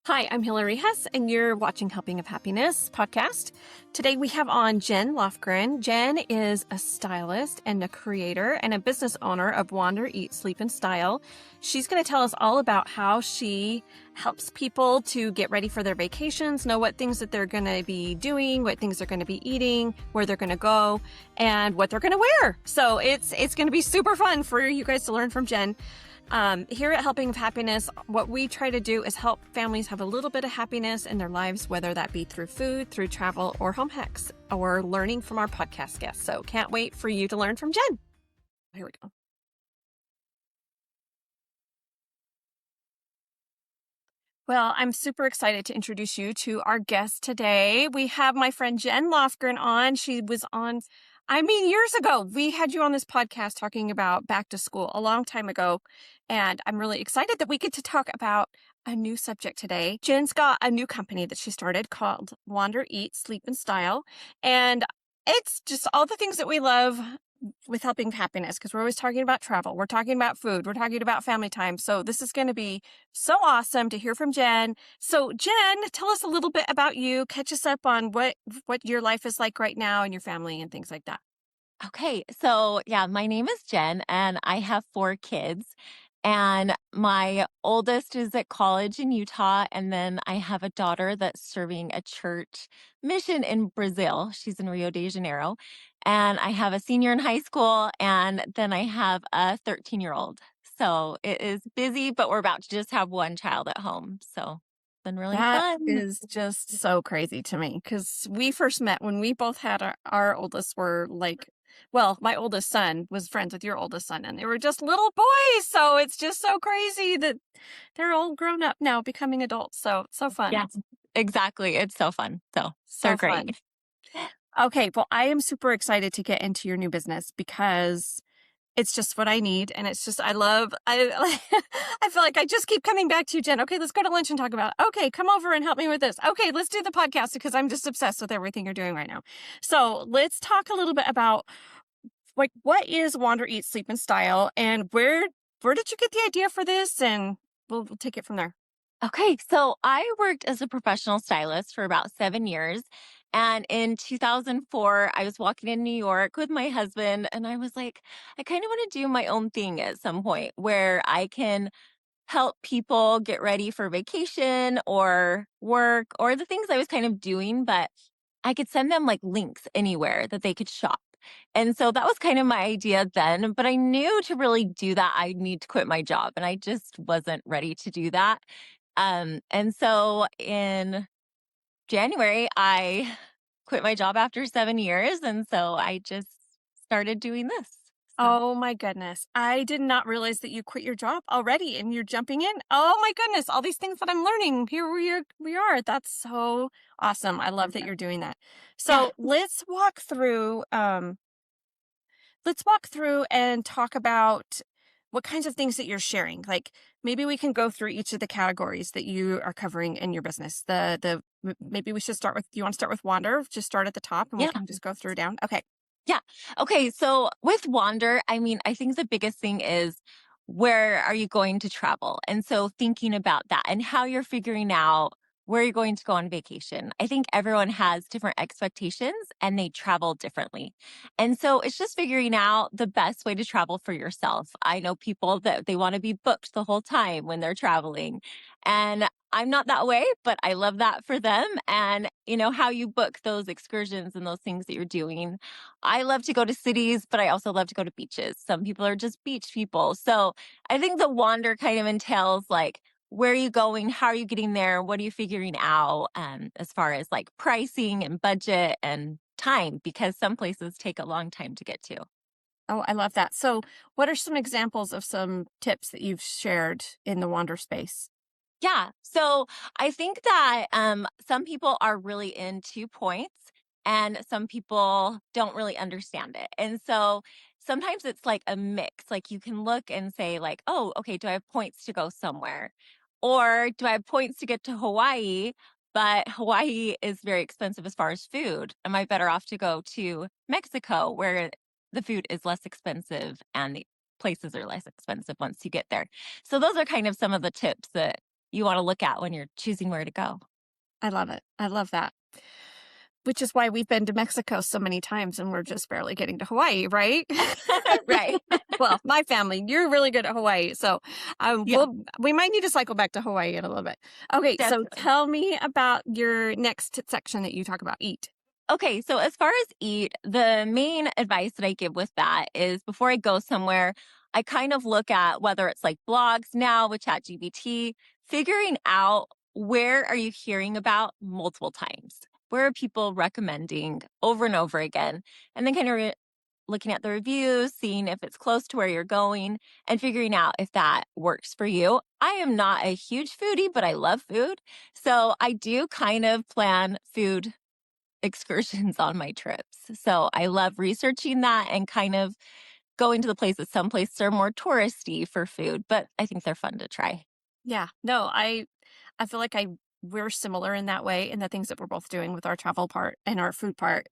Hi, I'm Hillary Hess, and you're watching Helping of Happiness podcast. Today we have on Jenn Lofgren. Jenn is a stylist and a creator and a business owner of Wander, Eat, Sleep, and Style. She's going to tell us all about how she helps people to get ready for their vacations, know what things that they're going to be doing, what things they're going to be eating, where they're going to go, and what they're going to wear. So it's going to be super fun for you guys to learn from Jenn. Here at Helping of Happiness, what we try to do is help families have a little bit of happiness in their lives, whether that be through food, through travel, or home hacks, or learning from our podcast guests. So can't wait for you to learn from Jenn. Here we go. Well, I'm super excited to introduce you to our guest today. We have my friend Jenn Lofgren on. She was on, years ago. We had you on this podcast talking about back to school a long time ago. And I'm really excited that we get to talk about a new subject today. Jenn's got a new company that she started called Wander, Eat, Sleep, and Style. And it's just all the things that we love with Helping Happiness, because we're always talking about travel. We're talking about food. We're talking about family time. So this is going to be so awesome to hear from Jenn. So Jenn, tell us a little bit about you. Catch us up on what your life is like right now and your family and things like that. Okay, so yeah, my name is Jenn and I have 4 kids. And my oldest is at college in Utah. And then I have a daughter that's serving a church mission in Brazil. She's in Rio de Janeiro. And I have a senior in high school. And then I have a 13-year-old. So it is busy, but we're about to just have one child at home. So it's been really That fun. is just so crazy to me because we first met when we both had our oldest were like, well, my oldest son was friends with your oldest son and they were just little boys. So it's just so crazy that they're all grown up now, becoming adults. So fun. Yes, exactly. It's so fun. So they're So great. fun. Okay, well, I am super excited to get into your new business because it's just what I need. And it's just, I I feel like I just keep coming back to you, Jenn. Okay, let's go to lunch and talk about it. Okay, come over and help me with this. Okay, let's do the podcast because I'm just obsessed with everything you're doing right now. So let's talk a little bit about like what is Wander, Eat, Sleep, and Style and where did you get the idea for this? And we'll take it from there. Okay, so I worked as a professional stylist for about 7 years. And in 2004, I was walking in New York with my husband, and I was like, I kind of want to do my own thing at some point where I can help people get ready for vacation or work or the things I was kind of doing, but I could send them like links anywhere that they could shop. And so that was kind of my idea then. But I knew to really do that, I'd need to quit my job. And I just wasn't ready to do that. And so in January, I quit my job after 7 years. And so I just started doing this. So, Oh my goodness. I did not realize that you quit your job already and you're jumping in. Oh my goodness. All these things that I'm learning. Here we are. That's so awesome. I love that you're doing that. yeah. So let's walk through and talk about what kinds of things that you're sharing. Like maybe we can go through each of the categories that you are covering in your business. Maybe we should start with, do you want to start with Wander? Just start at the top and we Yeah. can just go through down. Okay. Yeah. Okay. So with Wander, I think the biggest thing is where are you going to travel? And so thinking about that and how you're figuring out where you're going to go on vacation. I think everyone has different expectations and they travel differently. And so it's just figuring out the best way to travel for yourself. I know people that they want to be booked the whole time when they're traveling. And I'm not that way, but I love that for them. And how you book those excursions and those things that you're doing. I love to go to cities, but I also love to go to beaches. Some people are just beach people. So I think the wander kind of entails like, where are you going? How are you getting there? What are you figuring out as far as like pricing and budget and time? Because some places take a long time to get to. Oh, I love that. So, what are some examples of some tips that you've shared in the Wander space? Yeah. So I think that some people are really into points and some people don't really understand it. And so sometimes it's like a mix. Like you can look and say, like, oh, okay, do I have points to go somewhere? Or do I have points to get to Hawaii? But Hawaii is very expensive as far as food. Am I better off to go to Mexico where the food is less expensive and the places are less expensive once you get there? So those are kind of some of the tips that you want to look at when you're choosing where to go. I love it. I love that. Which is why we've been to Mexico so many times and we're just barely getting to Hawaii, right? Right. Well, my family, you're really good at Hawaii. So Yeah, we might need to cycle back to Hawaii in a little bit. Okay, so definitely. tell me about your next section that you talk about, eat. Okay, so as far as eat, the main advice that I give with that is before I go somewhere, I kind of look at whether it's like blogs now with ChatGPT, figuring out where are you hearing about multiple times? Where are people recommending over and over again? And then kind of looking at the reviews, seeing if it's close to where you're going, and figuring out if that works for you. I am not a huge foodie, but I love food. So I do kind of plan food excursions on my trips. So I love researching that and kind of going to the places. Some places are more touristy for food, but I think they're fun to try. Yeah. No, I feel like we're similar in that way in the things that we're both doing with our travel part and our food part.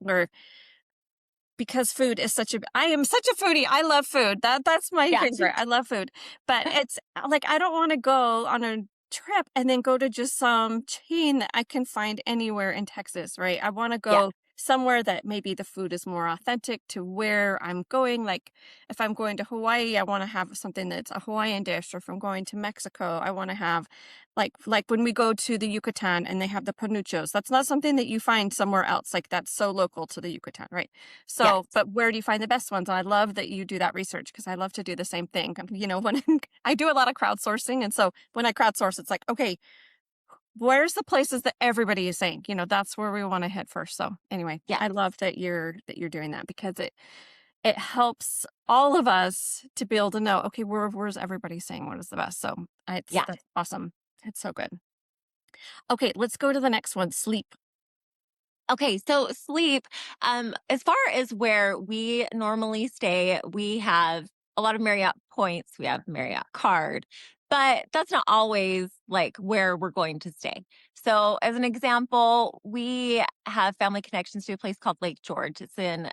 Because food is I am such a foodie. I love food. That's my Yeah. favorite. I love food. But it's like I don't want to go on a trip and then go to just some chain that I can find anywhere in Texas, right? I want to Yeah. go somewhere that maybe the food is more authentic to where I'm going. Like if I'm going to Hawaii, I want to have something that's a Hawaiian dish, or if I'm going to Mexico, I want to have like when we go to the Yucatan and they have the panuchos. That's not something that you find somewhere else. Like that's so local to the Yucatan, right? Yes. So, but where do you find the best ones? I love that you do that research because I love to do the same thing. You know, when I do a lot of crowdsourcing. And so when I crowdsource, it's like, okay, where's the places that everybody is saying? You know, that's where we want to head first. So anyway, Yes. I love that you're doing that because it helps all of us to be able to know, okay, where's everybody saying what is the best? So Yeah. that's awesome. It's so good. Okay, let's go to the next one. Sleep. Okay, so sleep, as far as where we normally stay, we have a lot of Marriott points, we have Marriott card, but that's not always like where we're going to stay. So, as an example, we have family connections to a place called Lake George. It's in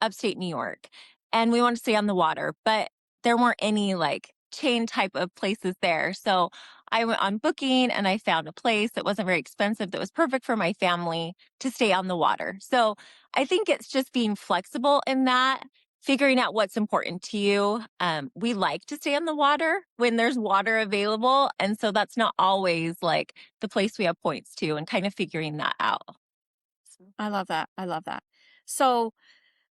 upstate New York, and we want to stay on the water, but there weren't any like chain type of places there. So, I went on Booking and I found a place that wasn't very expensive that was perfect for my family to stay on the water. So I think it's just being flexible in that, figuring out what's important to you. We like to stay on the water when there's water available. And so that's not always like the place we have points to, and kind of figuring that out. I love that. I love that. So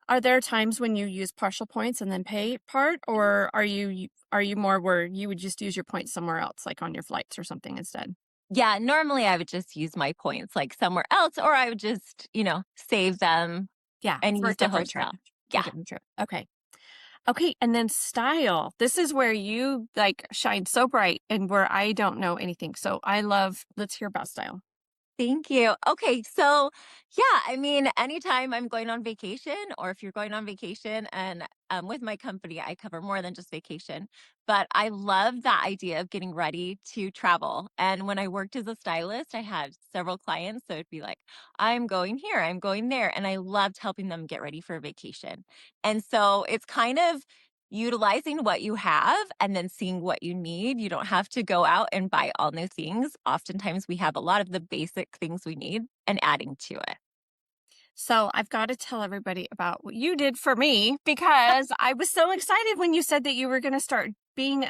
are there times when you use partial points and then pay part, or are you more where you would just use your points somewhere else, like on your flights or something instead? Yeah, normally I would just use my points like somewhere else, or I would just, save them Yeah, and for a use the different trip. hotel. For a Yeah. different trip. Okay. Okay, and then style. This is where you like shine so bright and where I don't know anything. So let's hear about style. Thank you. Okay, so yeah, I mean, anytime I'm going on vacation, or if you're going on vacation, and with my company, I cover more than just vacation, but I love the idea of getting ready to travel. And when I worked as a stylist, I had several clients. So it'd be like, I'm going here, I'm going there. And I loved helping them get ready for a vacation. And so it's kind of utilizing what you have and then seeing what you need. You don't have to go out and buy all new things. Oftentimes, we have a lot of the basic things we need and adding to it. So I've got to tell everybody about what you did for me because I was so excited when you said that you were going to start being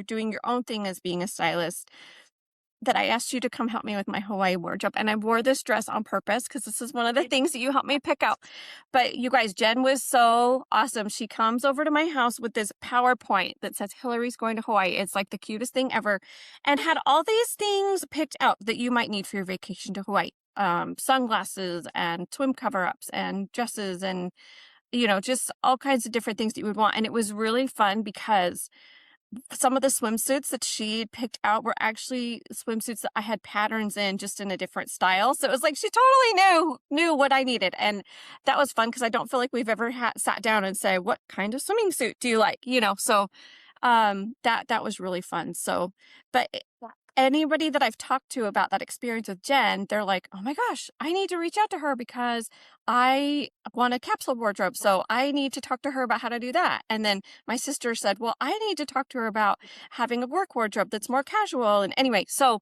doing your own thing as being a stylist, that I asked you to come help me with my Hawaii wardrobe. And I wore this dress on purpose because this is one of the things that you helped me pick out. But you guys, Jenn was so awesome. She comes over to my house with this PowerPoint that says Hillary's going to Hawaii. It's like the cutest thing ever, and had all these things picked out that you might need for your vacation to Hawaii. Sunglasses and swim cover-ups and dresses and, just all kinds of different things that you would want. And it was really fun because some of the swimsuits that she picked out were actually swimsuits that I had patterns in, just in a different style. So it was like she totally knew what I needed, and that was fun because I don't feel like we've ever sat down and said, "What kind of swimming suit do you like?" So that was really fun. So, but anybody that I've talked to about that experience with Jenn, they're like, oh my gosh, I need to reach out to her because I want a capsule wardrobe. So I need to talk to her about how to do that. And then my sister said, well, I need to talk to her about having a work wardrobe that's more casual. And anyway, so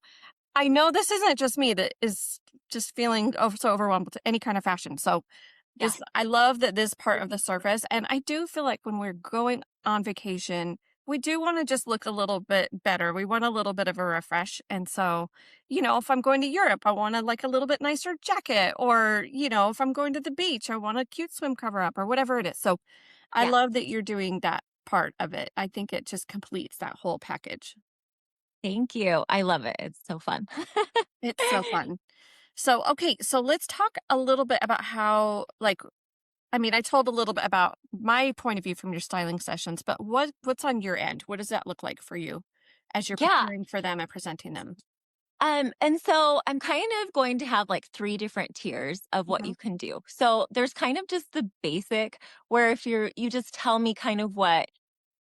I know this isn't just me that is just feeling so overwhelmed with any kind of fashion. So Yeah. I love that this part of the service. And I do feel like when we're going on vacation, we do want to just look a little bit better. We want a little bit of a refresh. And so, if I'm going to Europe, I want like a little bit nicer jacket. Or, if I'm going to the beach, I want a cute swim cover up or whatever it is. So I Yeah. love that you're doing that part of it. I think it just completes that whole package. Thank you. I love it. It's so fun. It's so fun. So, okay, so let's talk a little bit about how, like, I mean, I told a little bit about my point of view from your styling sessions, but what's on your end? What does that look like for you as you're Yeah. preparing for them and presenting them? And so I'm kind of going to have like three different tiers of what Mhm. you can do. So there's kind of just the basic where if you just tell me kind of what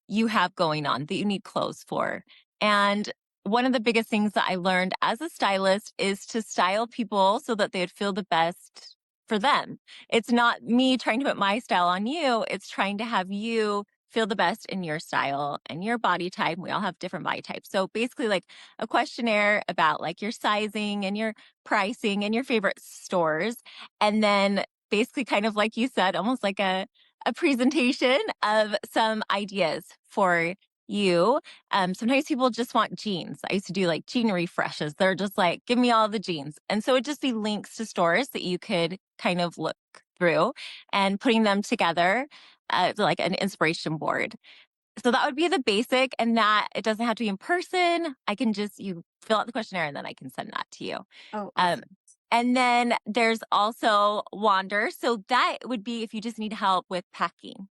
you have going on that you need clothes for. And one of the biggest things that I learned as a stylist is to style people so that they'd feel the best for them. It's not me trying to put my style on you, it's trying to have you feel the best in your style and your body type. We all have different body types. So basically like a questionnaire about like your sizing and your pricing and your favorite stores. And then basically kind of like you said, almost like a presentation of some ideas for you. Sometimes people just want jeans. I used to do like jean refreshes. They're just like, give me all the jeans. And so it'd just be links to stores that you could kind of look through and putting them together like an inspiration board. So that would be the basic, and that it doesn't have to be in person. You fill out the questionnaire and then I can send that to you. Oh, Um, awesome. and then there's also Wander. So that would be if you just need help with packing.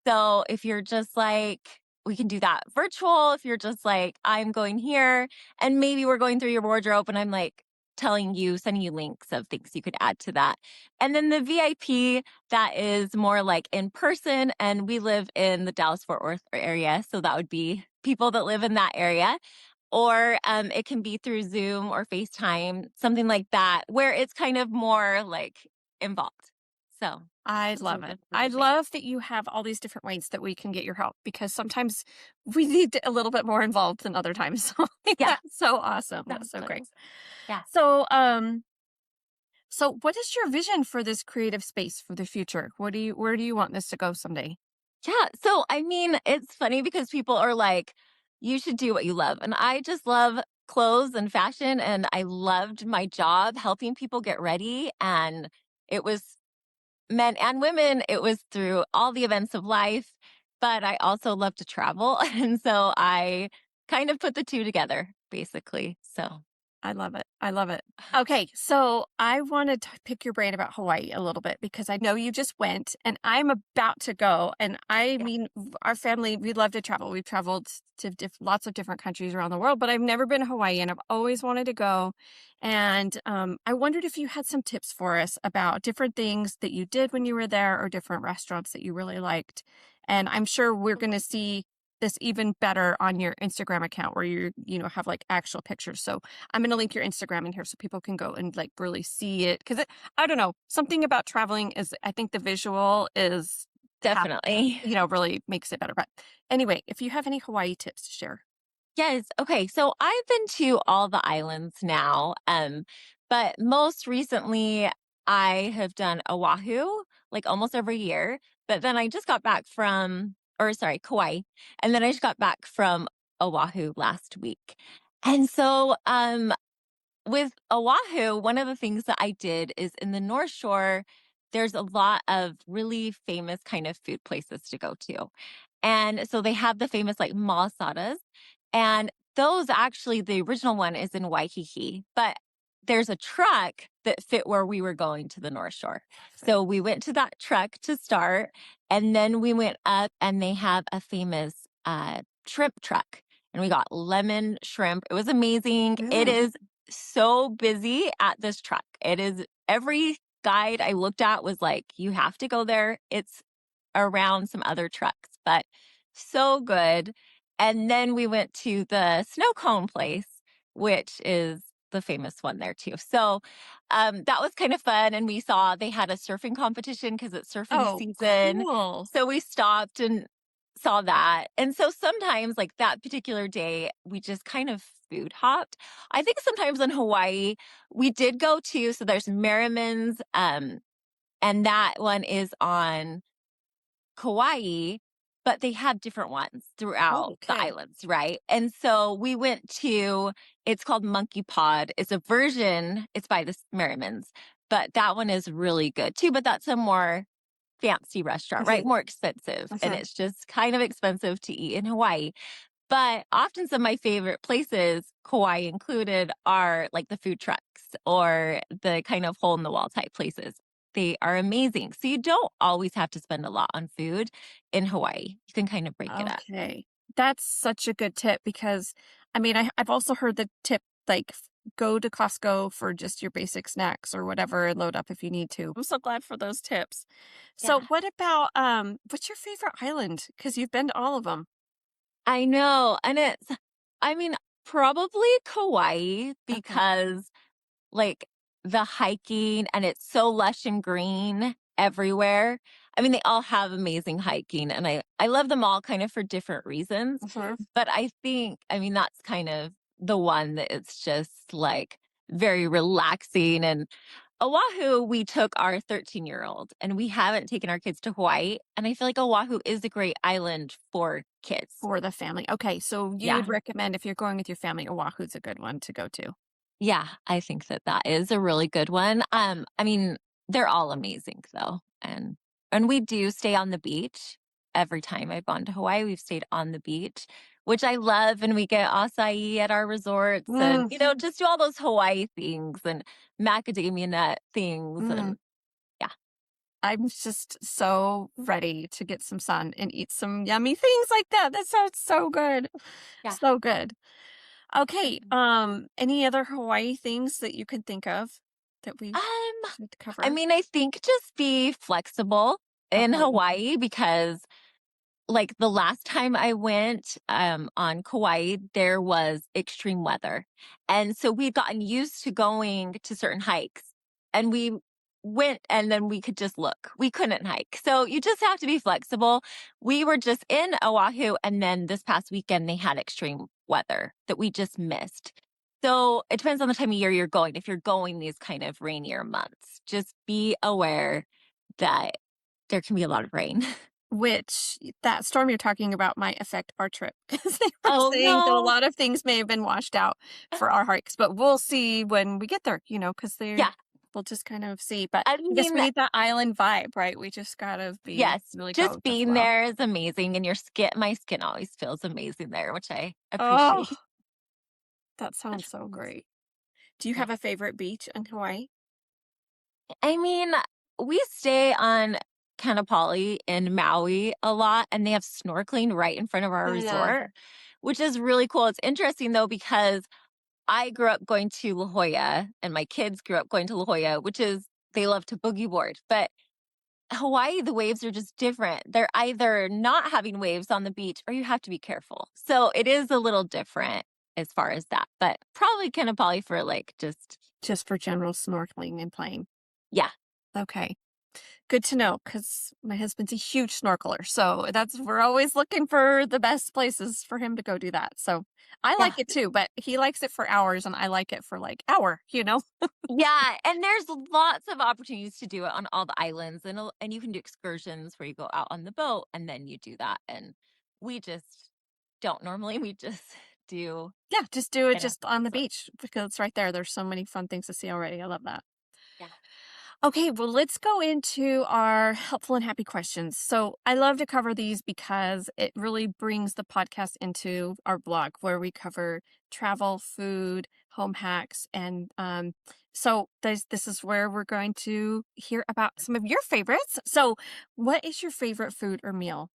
So if you're just like, we can do that virtual. If you're just like, I'm going here and maybe we're going through your wardrobe and I'm like sending you links of things you could add to that. And then the VIP, that is more like in person. And we live in the Dallas Fort Worth area. So that would be people that live in that area. Or it can be through Zoom or FaceTime, something like that, where it's kind of more like involved. So I those are love it. the I three things. love that you have all these different ways that we can get your help because sometimes we need a little bit more involved than other times. So I think Yeah, that's so awesome. That's that's so what it great. is. Yeah. So what is your vision for this creative space for the future? Where do you want this to go someday? Yeah. So, I mean, it's funny because people are like, you should do what you love. And I just love clothes and fashion. And I loved my job helping people get ready. And it was men and women, it was through all the events of life. But I also love to travel. And so I kind of put the two together, basically. So, I love it. I love it. Okay, so I wanted to pick your brain about Hawaii a little bit because I know you just went and I'm about to go. And I yeah. mean, our family, we love to travel. We've traveled to lots of different countries around the world, but I've never been to Hawaii and I've always wanted to go. And I wondered if you had some tips for us about different things that you did when you were there or different restaurants that you really liked. And I'm sure we're going to see this even better on your Instagram account where have like actual pictures. So I'm going to link your Instagram in here so people can go and like really see it. Cause I don't know, something about traveling is, I think the visual is half, Definitely. really makes it better. But anyway, if you have any Hawaii tips to share. Yes. Okay. So I've been to all the islands now. But most recently I have done Oahu like almost every year. But then I just got back Kauai. And then I just got back from Oahu last week. And so with Oahu, one of the things that I did is in the North Shore, there's a lot of really famous kind of food places to go to. And so they have the famous like malasadas. And those actually, the original one is in Waikiki, but there's a truck that fit where we were going to the North Shore. So we went to that truck to start, and then we went up and they have a famous shrimp truck. And we got lemon shrimp. It was amazing. It Mm. is so busy at this truck. It is every guide I looked at was like, you have to go there. It's around some other trucks, but so good. And then we went to the snow cone place. which is the famous one there too. So that was kind of fun. And we saw they had a surfing competition because it's surfing Oh, season. cool. So we stopped and saw that. And so sometimes, like that particular day, we just kind of food hopped. I think sometimes in Hawaii, we did go to, so there's Merriman's, and that one is on Kauai, but they have different ones Oh, throughout the okay. islands, right? And so we went to, it's called Monkey Pod. It's a version, it's by the Merrimans, but that one is really good too. But that's a more fancy restaurant, right? Mhm, More expensive. And mhm. it's just kind of expensive to eat in Hawaii. But often some of my favorite places, Kauai included, are like the food trucks or the kind of hole in the wall type places. They are amazing. So you don't always have to spend a lot on food in Hawaii. You can kind of break it up. Okay. That's such a good tip because, I mean, I've also heard the tip, like, go to Costco for just your basic snacks or whatever and load up if you need to. I'm so glad for those tips. Yeah. So what about, what's your favorite island? Because you've been to all of them. I know. And I mean, probably Kauai Okay. because like the hiking and it's so lush and green everywhere. I mean, they all have amazing hiking and I love them all kind of for different reasons. Mhm. But I think, I mean, that's kind of the one that it's just like very relaxing. And Oahu, we took our 13-year-old and we haven't taken our kids to Hawaii. And I feel like Oahu is a great island for kids. For the family. Okay. So you Yeah. would recommend if you're going with your family, Oahu's a good one to go to. Yeah, I think that that is a really good one. I mean, they're all amazing though. And we do stay on the beach. Every time I've gone to Hawaii, we've stayed on the beach, which I love. And we get acai at our resorts and, Mm, just do all those Hawaii things and macadamia nut things. mm. And yeah, I'm just so ready to get some sun and eat some yummy things like that. That sounds so good. yeah. So good. Okay, any other Hawaii things that you could think of that we Um, should I cover? mean, I think just be flexible in Okay. Hawaii because like the last time I went on Kauai, there was extreme weather. And so we'd gotten used to going to certain hikes and we went and then we could just look. We couldn't hike. So you just have to be flexible. We were just in Oahu and then this past weekend they had extreme weather that we just missed. So it depends on the time of year you're going. If you're going these kind of rainier months, just be aware that there can be a lot of rain. Which that storm you're talking about might affect our trip because they were Oh saying that a no. lot of things may have been washed out for our hikes, but we'll see when we get there, because they're Yeah. we'll just kind of see. But I I guess mean, we need that island vibe, right? We just gotta be yes, really go just with the being flow. there is amazing, and my skin always feels amazing there, which I Oh, appreciate. that sounds so great. Do you Yeah. have a favorite beach in Hawaii? I mean, we stay on Kanapali in Maui a lot, and they have snorkeling right in front of our Yeah. resort, which is really cool. It's interesting though, because I grew up going to La Jolla, and my kids grew up going to La Jolla, which is they love to boogie board. But Hawaii, the waves are just different. They're either not having waves on the beach or you have to be careful. So it is a little different as far as that, but probably Kanapali for like just, Just for general snorkeling and playing. yeah, Okay. Good to know because my husband's a huge snorkeler. So we're always looking for the best places for him to go do that. So I like yeah, it too, but he likes it for hours and I like it for like hour. yeah. And there's lots of opportunities to do it on all the islands and you can do excursions where you go out on the boat and then you do that. And we just don't normally, we just do Yeah, just do it it at just the on the resort. beach because it's right there. There's so many fun things to see already. I love that. Yeah. Okay, well, let's go into our helpful and happy questions. So I love to cover these because it really brings the podcast into our blog where we cover travel, food, home hacks. And so this is where we're going to hear about some of your favorites. So, what is your favorite food or meal?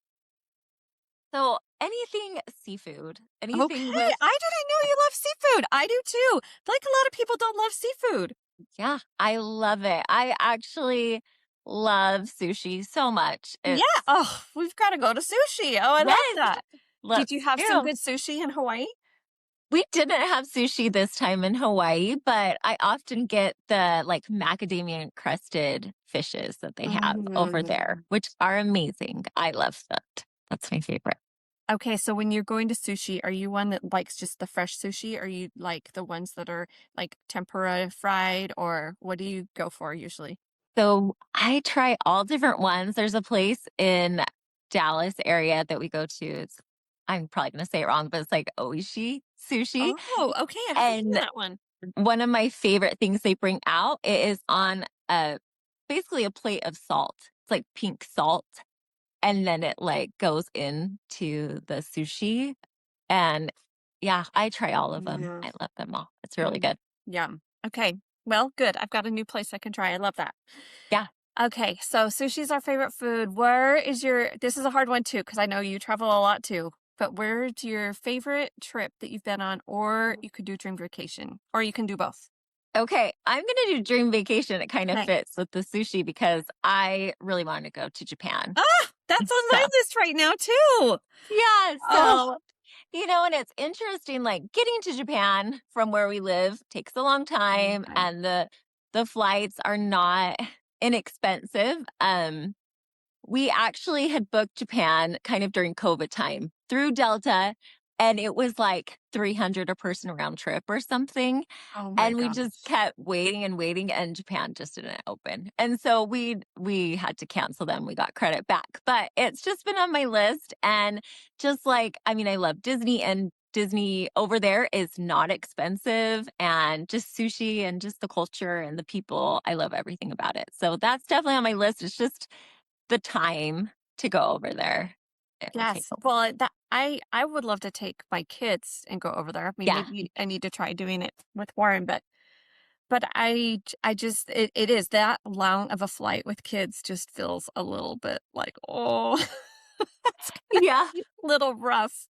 So anything seafood, anything Okay, with I didn't know you love seafood. I do too. Like a lot of people don't love seafood. yeah, I love it. I actually love sushi so much. Yeah. It's Oh, we've got to go to sushi. Oh, I love yes, that. Did you let's have some do. good sushi in Hawaii? We didn't have sushi this time in Hawaii, but I often get the like macadamia encrusted fishes that they have over there, Mm. which are amazing. I love that. That's my favorite. Okay, so when you're going to sushi, are you one that likes just the fresh sushi? Or you like the ones that are like tempura fried, or what do you go for usually? So I try all different ones. There's a place in Dallas area that we go to. I'm probably going to say it wrong, but it's like Oishii sushi. Oh, okay. I haven't seen And that one. one of my favorite things they bring out, it is on a basically a plate of salt. It's like pink salt. And then it like goes into the sushi. And yeah, I try all of them. Yeah. I love them all. It's really Mm. good. Yum. Okay. Well, good. I've got a new place I can try. I love that. Yeah. Okay, so sushi's our favorite food. Where is your, this is a hard one too, because I know you travel a lot too, but where's your favorite trip that you've been on, or you could do dream vacation, or you can do both? Okay, I'm gonna do dream vacation. It kind of Okay. fits with the sushi because I really want to go to Japan. Ah, that's on my So list right now too. yeah, Oh, so and it's interesting, like getting to Japan from where we live takes a long time okay. and the flights are not inexpensive. We actually had booked Japan kind of during COVID time through Delta, and it was like 300 a person round trip or something. Oh my And we just gosh. kept waiting and waiting, and Japan just didn't open. And so we had to cancel them. We got credit back. But it's just been on my list. And just like, I mean, I love Disney, and Disney over there is not expensive, and just sushi and just the culture and the people. I love everything about it. So that's definitely on my list. It's just the time to go over there. It will take Yes. a while. Well, that I would love to take my kids and go over there. I mean, Yeah. maybe I need to try doing it with Warren, but I just it is that long of a flight with kids just feels a little bit like, oh, it's gonna Yeah. be a little rough.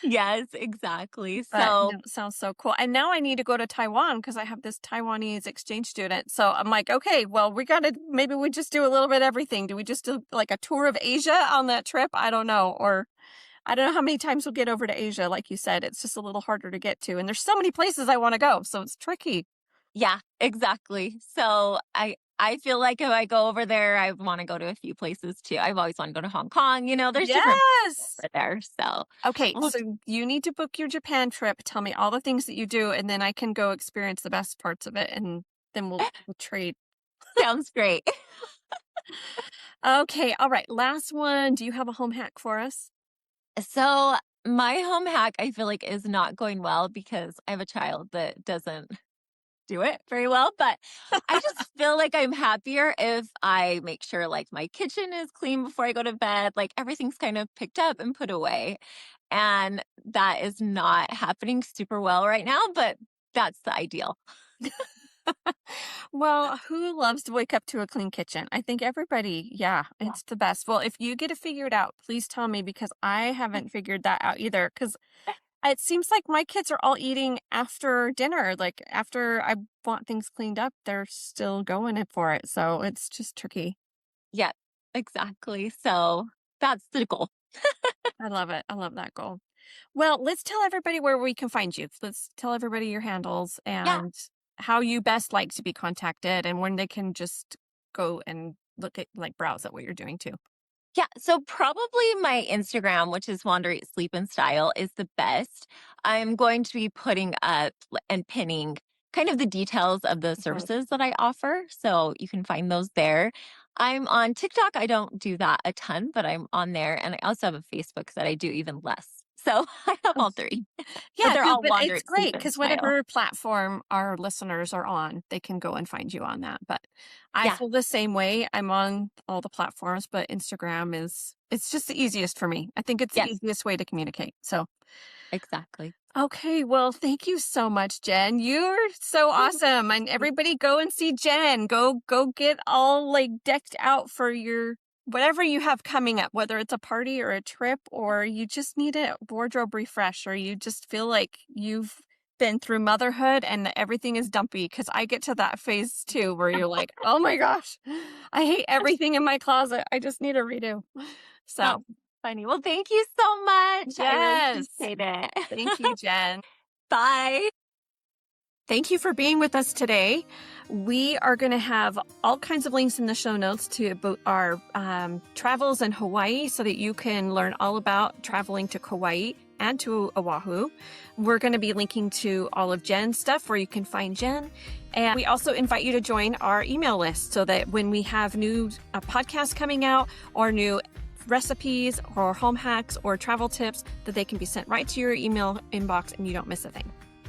Yes, exactly. But So, no, it sounds so cool. And now I need to go to Taiwan because I have this Taiwanese exchange student. So I'm like, okay, well, we got to maybe we just do a little bit of everything. Do we just do like a tour of Asia on that trip? I don't know. Or I don't know how many times we'll get over to Asia. Like you said, it's just a little harder to get to. And there's so many places I want to go. So it's tricky. yeah, exactly. So, I feel like if I go over there, I want to go to a few places too. I've always wanted to go to Hong Kong. There's different Yes. over there. So, Okay, well, so you need to book your Japan trip. Tell me all the things that you do, and then I can go experience the best parts of it, and then we'll trade. sounds great. Okay, all right. Last one. Do you have a home hack for us? So, my home hack, I feel like, is not going well because I have a child that doesn't do it very well, but I just feel like I'm happier if I make sure like my kitchen is clean before I go to bed, like everything's kind of picked up and put away. And that is not happening super well right now, but that's the ideal. Well, who loves to wake up to a clean kitchen? I think everybody, yeah, Yeah. it's the best. Well, if you get it figured out, please tell me because I haven't figured that out either. Because it seems like my kids are all eating after dinner. Like after I want things cleaned up, they're still going in for it. So it's just tricky. Yeah, exactly. So that's the goal. I love it. I love that goal. Well, let's tell everybody where we can find you. Let's tell everybody your handles Yeah. and how you best like to be contacted and when they can just go and look at like browse at what you're doing too. Yeah, so probably my Instagram, which is Wander Eat Sleep and Style, is the best. I'm going to be putting up and pinning kind of the details of the Mhm. services that I offer. So you can find those there. I'm on TikTok. I don't do that a ton, but I'm on there. And I also have a Facebook that I do even less. So I have all three, but Yeah, they're no, all but Wander it's Eat Sleep great and because Style. whatever platform our listeners are on, they can go and find you on that. But I Yeah. feel the same way. I'm on all the platforms, but Instagram is it's just the easiest for me. I think it's the Yes, easiest way to communicate. So exactly. okay, well, thank you so much, Jen. You're so awesome. And everybody go and see Jen. Go get all like decked out for your whatever you have coming up, whether it's a party or a trip or you just need a wardrobe refresh or you just feel like you've been through motherhood and everything is dumpy because I get to that phase too where you're like, "Oh my gosh. I hate everything in my closet. I just need a redo." That's So, funny. Well, thank you so much. I really Yes. appreciate it. Thank you, Jen. Bye. Thank you for being with us today. We are going to have all kinds of links in the show notes to our travels in Hawaii so that you can learn all about traveling to Kauai and to Oahu. We're going to be linking to all of Jen's stuff where you can find Jenn. And we also invite you to join our email list so that when we have new podcasts coming out or new recipes or home hacks or travel tips, that they can be sent right to your email inbox and you don't miss a thing.